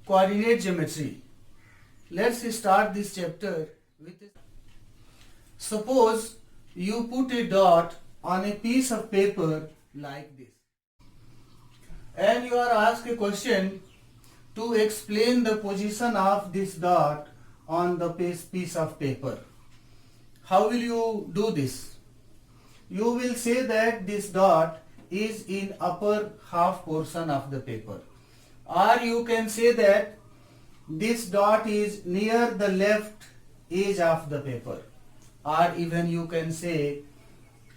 Coordinate geometry. Let's start this chapter with suppose you put a dot on a piece of paper like this and you are asked a question to explain the position of this dot on the piece of paper. How will you do this? You will say that this dot is in upper half portion of the paper, or you can say that this dot is near the left edge of the paper, or even you can say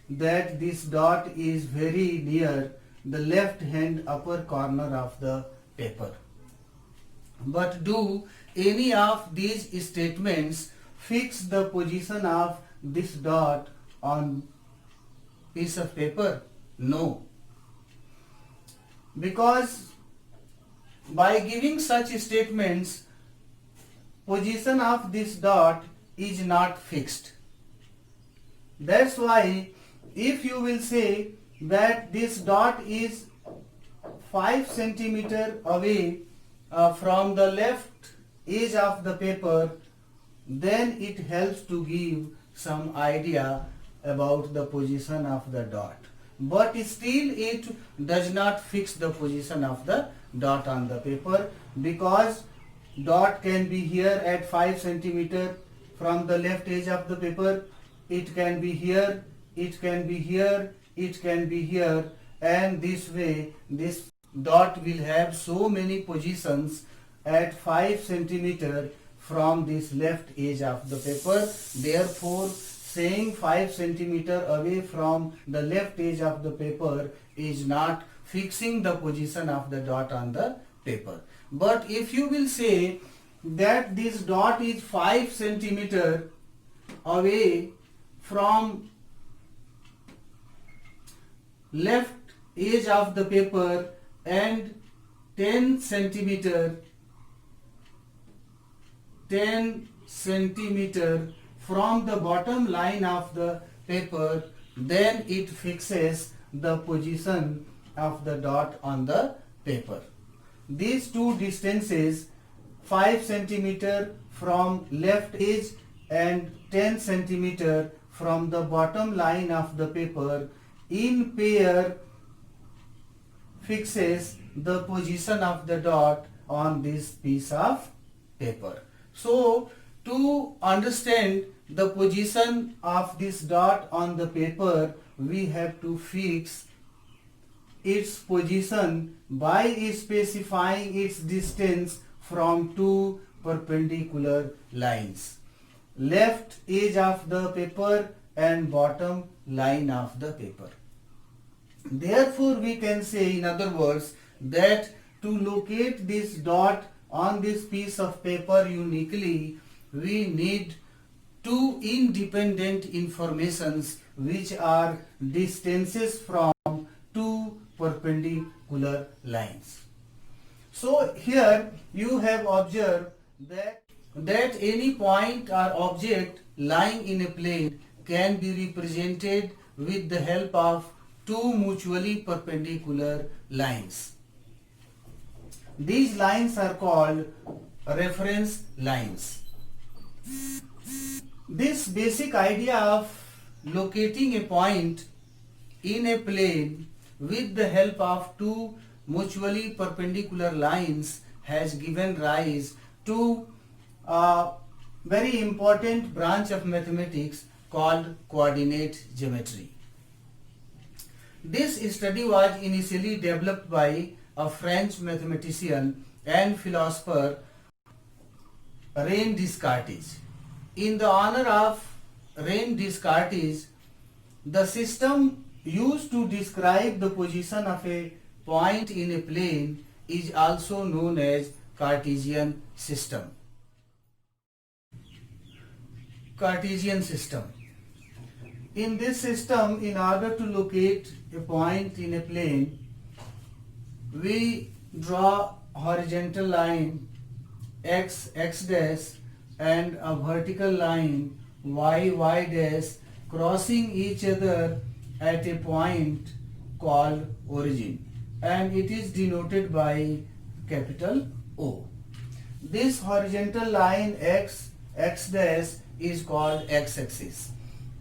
that this dot is very near the left hand upper corner of the paper. But do any of these statements fix the position of this dot on piece of paper? No. Because by giving such statements, position of this dot is not fixed. That's why if you will say that this dot is 5 centimeter away from the left edge of the paper, then it helps to give some idea about the position of the dot. But still it does not fix the position of the dot on the paper, because dot can be here at 5 centimeter from the left edge of the paper, it can be here, it can be here, it can be here, and this way this dot will have so many positions at 5 centimeter from this left edge of the paper. Therefore, saying 5 centimeter away from the left edge of the paper is not fixing the position of the dot on the paper. But if you will say that this dot is 5 centimeter away from left edge of the paper and 10 centimeter from the bottom line of the paper, then it fixes the position of the dot on the paper. These two distances, 5 centimeter from left edge and 10 centimeter from the bottom line of the paper, in pair fixes the position of the dot on this piece of paper. So, to understand the position of this dot on the paper, we have to fix its position by specifying its distance from two perpendicular lines, left edge of the paper and bottom line of the paper. Therefore, we can say, in other words, that to locate this dot on this piece of paper uniquely, we need two independent informations, which are distances from two perpendicular lines. So here you have observed that any point or object lying in a plane can be represented with the help of two mutually perpendicular lines. These lines are called reference lines. This basic idea of locating a point in a plane with the help of two mutually perpendicular lines has given rise to a very important branch of mathematics called coordinate geometry. This study was initially developed by a French mathematician and philosopher, René Descartes. In the honor of René Descartes, the system used to describe the position of a point in a plane is also known as Cartesian system. Cartesian system. In this system, in order to locate a point in a plane, we draw horizontal line x dash and a vertical line y dash crossing each other at a point called origin, and it is denoted by capital O. This horizontal line x dash is called x-axis,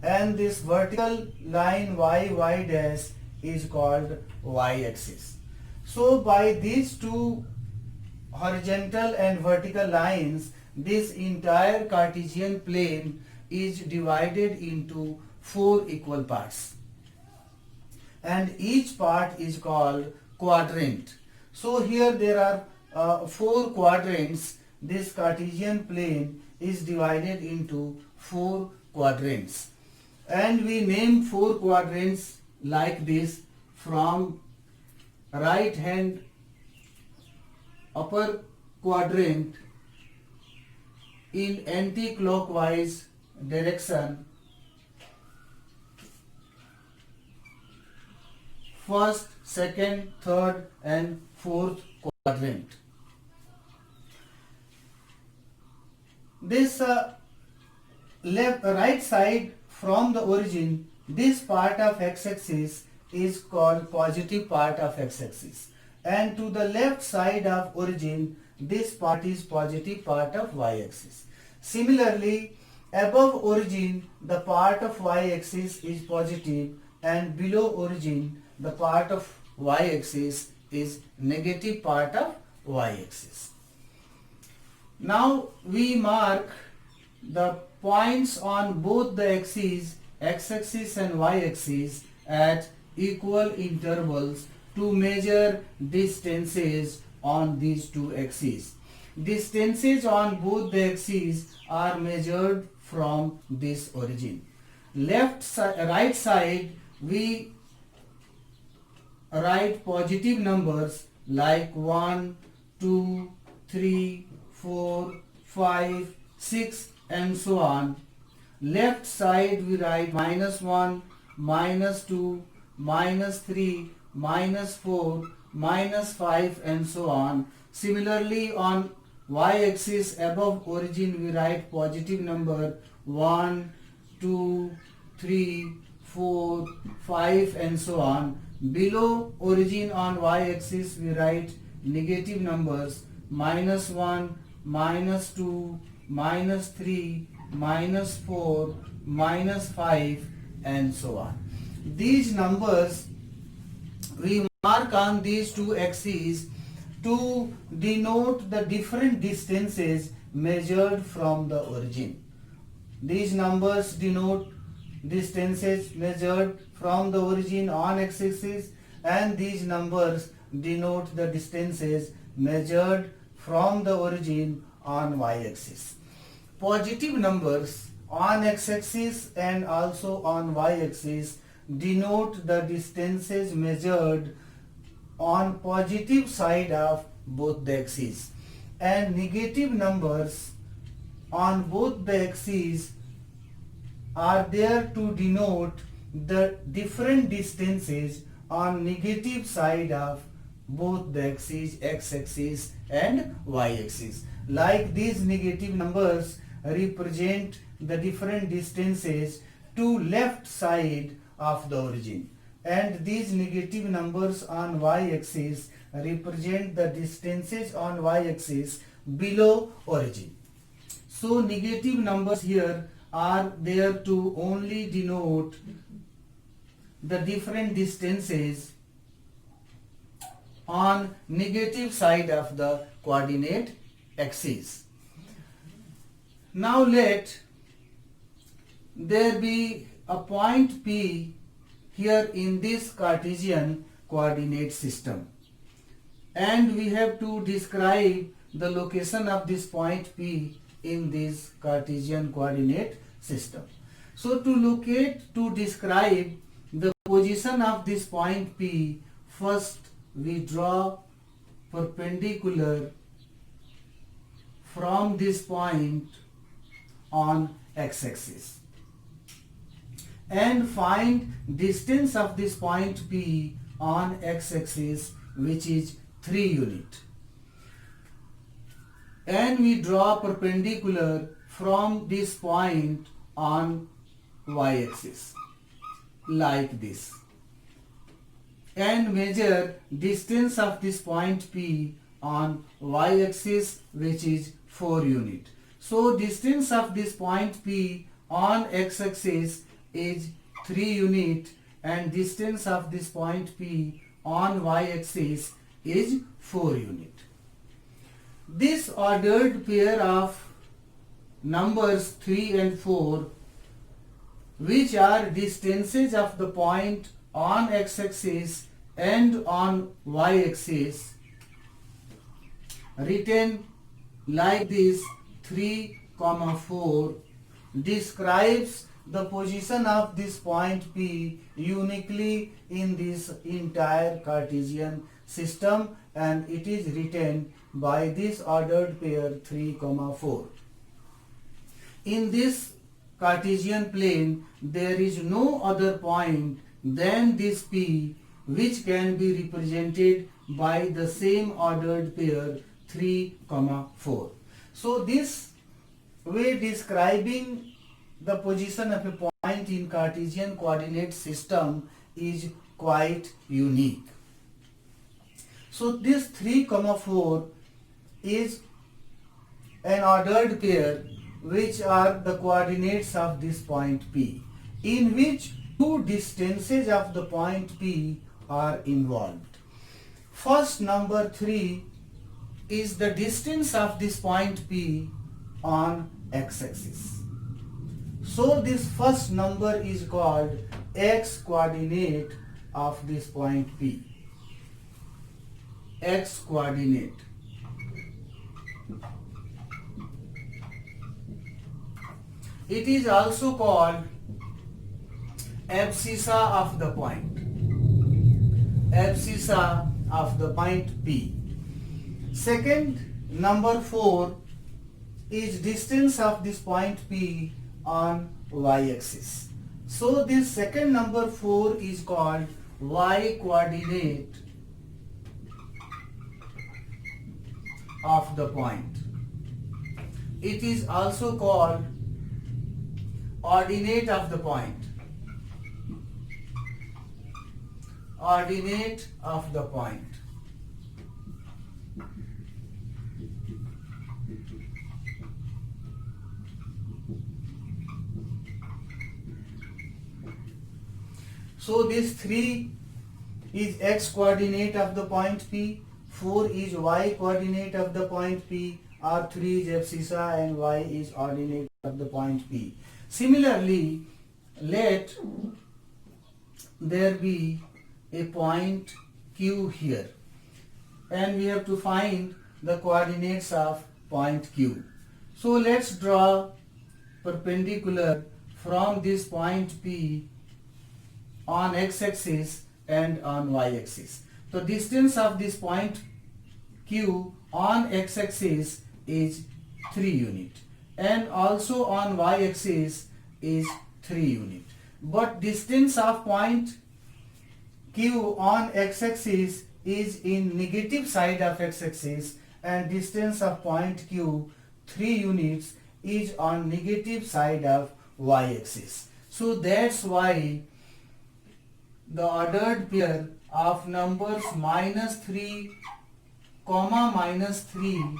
and this vertical line y dash is called y-axis. So by these two horizontal and vertical lines, this entire Cartesian plane is divided into four equal parts, and each part is called quadrant. So here there are four quadrants. This Cartesian plane is divided into four quadrants, and we name four quadrants like this: from right hand upper quadrant in anti-clockwise direction, first, second, third and fourth quadrant. This right side from the origin, this part of x-axis is called positive part of x-axis, and to the left side of origin, this part is positive part of y-axis. Similarly, above origin, the part of y-axis is positive, and below origin, the part of y-axis is negative part of y-axis. Now we mark the points on both the axes, x-axis and y-axis, at equal intervals to measure distances on these two axes. Distances on both the axes are measured from this origin. Right side, we write positive numbers like 1, 2, 3, 4, 5, 6 and so on. Left side we write -1, -2, -3, -4, -5 and so on. Similarly, on y-axis above origin we write positive number 1, 2, 3, 4, 5 and so on. Below origin on y-axis we write negative numbers -1, -2, -3, -4, -5 and so on. These numbers we mark on these two axes to denote the different distances measured from the origin. These numbers denote distances measured from the origin on x-axis, and these numbers denote the distances measured from the origin on y-axis. Positive numbers on x-axis and also on y-axis denote the distances measured on positive side of both the axes, and negative numbers on both the axes are there to denote the different distances on negative side of both the axes, x-axis and y-axis. Like these negative numbers represent the different distances to left side of the origin, and these negative numbers on y-axis represent the distances on y-axis below origin. So negative numbers here are there to only denote the different distances on negative side of the coordinate axis. Now let there be a point P here in this Cartesian coordinate system, and we have to describe the location of this point P in this Cartesian coordinate system. So to describe the position of this point P, first we draw perpendicular from this point on x-axis and find distance of this point P on x-axis, which is 3 unit, and we draw perpendicular from this point on y-axis like this, and measure distance of this point P on y-axis, which is 4 unit. So distance of this point P on x-axis is 3 unit and distance of this point P on y-axis is 4 unit. This ordered pair of numbers 3 and 4, which are distances of the point on x-axis and on y-axis, written like this 3, 4, describes the position of this point P uniquely in this entire Cartesian system, and it is written by this ordered pair 3, 4. In this Cartesian plane, there is no other point than this P which can be represented by the same ordered pair 3, 4. So this way describing the position of a point in Cartesian coordinate system is quite unique. So this 3, 4 is an ordered pair which are the coordinates of this point P, in which two distances of the point P are involved. First, number 3 is the distance of this point P on x-axis. So this first number is called x coordinate of this point P. X coordinate. It is also called abscissa of the point. Abscissa of the point P. Second, number 4 is distance of this point P on y-axis. So this second number 4 is called y coordinate of the point. It is also called ordinate of the point. Ordinate of the point. So this 3 is x coordinate of the point P, 4 is y coordinate of the point P, or 3 is abscissa and y is ordinate of the point P. Similarly, let there be a point Q here, and we have to find the coordinates of point Q. So let's draw perpendicular from this point P on x-axis and on y-axis. The distance of this point Q on x-axis is 3 unit and also on y-axis is 3 unit. But distance of point Q on x-axis is in negative side of x-axis, and distance of point Q 3 units is on negative side of y-axis. So that's why the ordered pair of numbers -3, -3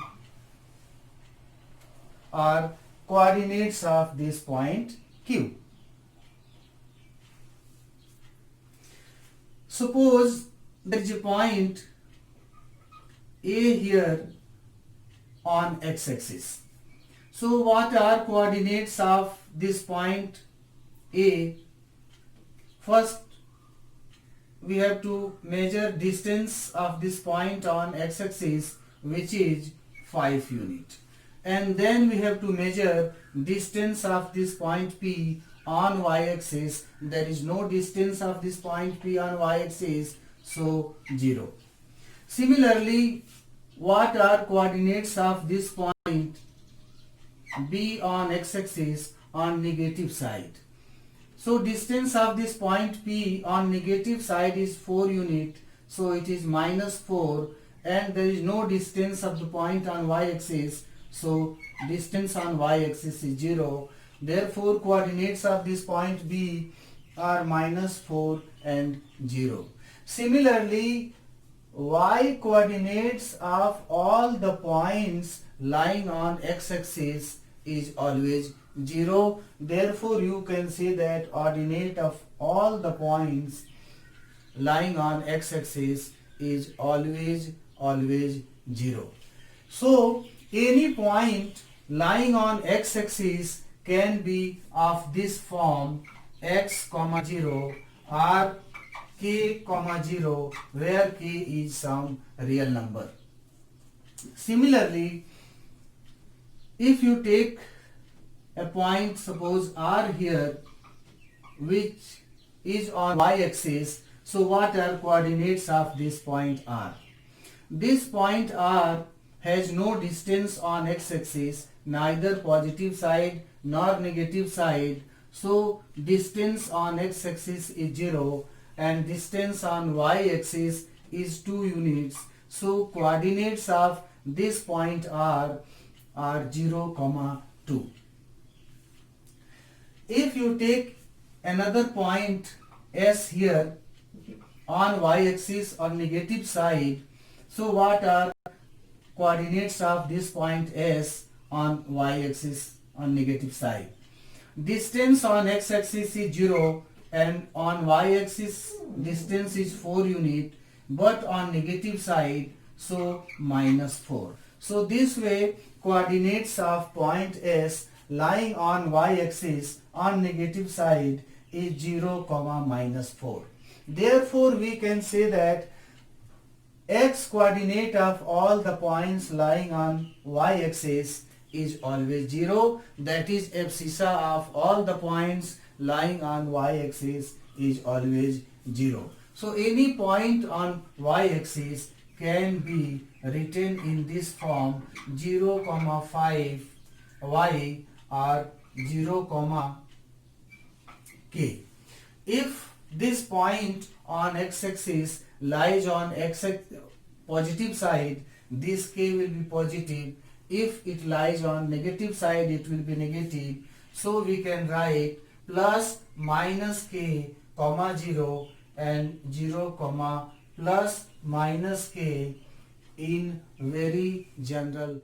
are coordinates of this point Q. Suppose there is a point A here on x-axis. So what are coordinates of this point A? First, we have to measure distance of this point on x-axis, which is 5 unit. And then we have to measure distance of this point P on y-axis. There is no distance of this point P on y-axis, so 0. Similarly, what are coordinates of this point B on x-axis on negative side? So distance of this point P on negative side is 4 unit, so it is -4, and there is no distance of the point on y-axis, so distance on y-axis is 0. Therefore, coordinates of this point B are -4 and 0. Similarly, y coordinates of all the points lying on x-axis is always 0. Therefore, you can say that ordinate of all the points lying on x-axis is always 0. So, any point lying on x-axis can be of this form x comma 0 or k comma 0, where k is some real number. Similarly, if you take a point, suppose r here, which is on y-axis, so what are coordinates of this point r? This point r has no distance on x-axis, neither positive side nor negative side. So distance on x-axis is 0 and distance on y-axis is 2 units. So coordinates of this point r are 0, 2. If you take another point S here on y-axis on negative side, so what are coordinates of this point S on y-axis on negative side? Distance on x-axis is 0 and on y-axis distance is 4 unit, but on negative side, so -4. So this way coordinates of point S lying on y-axis on negative side is 0, -4. Therefore, we can say that x coordinate of all the points lying on y-axis is always 0. That is, abscissa of all the points lying on y-axis is always 0. So any point on y-axis can be written in this form 0, 5 y or 0, k. If this point on x-axis lies on positive side, this k will be positive. If it lies on negative side, it will be negative. So we can write plus minus k comma 0 and 0, plus minus k in very general